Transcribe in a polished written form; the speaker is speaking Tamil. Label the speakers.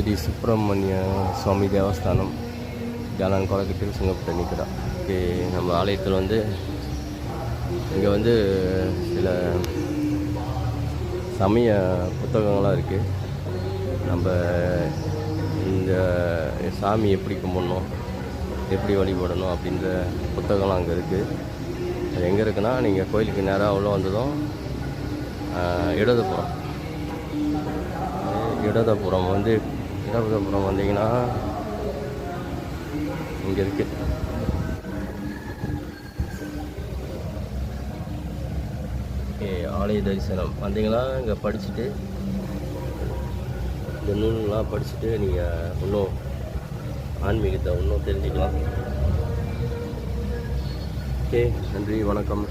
Speaker 1: ஸ்ரீ சுப்பிரமணிய சுவாமி தேவஸ்தானம் ஜாலான் கொலக்கட்டில் சிங்கப்பட்ட நிற்கிறா. ஓகே, நம்ம ஆலயத்தில் வந்து இங்கே வந்து சில சமய புத்தகங்கள்லாம் இருக்குது. நம்ம இந்த சாமி எப்படி கும்பிடணும், எப்படி வழிபடணும் அப்படின்ற புத்தகம்லாம் அங்கே இருக்குது. அது எங்கே இருக்குன்னா, நீங்கள் கோயிலுக்கு நேராக உள்ள வந்ததும் இடதுபுறம் வந்தீங்கன்னா இங்கே இருக்குது. ஆலய தரிசனம் வந்தீங்கன்னா இங்கே படிச்சுட்டு இந்த நூல்லாம் படிச்சுட்டு நீங்கள் இன்னும் ஆன்மீகத்தை இன்னும் தெரிஞ்சுக்கலாம். ஓகே, நன்றி, வணக்கம்.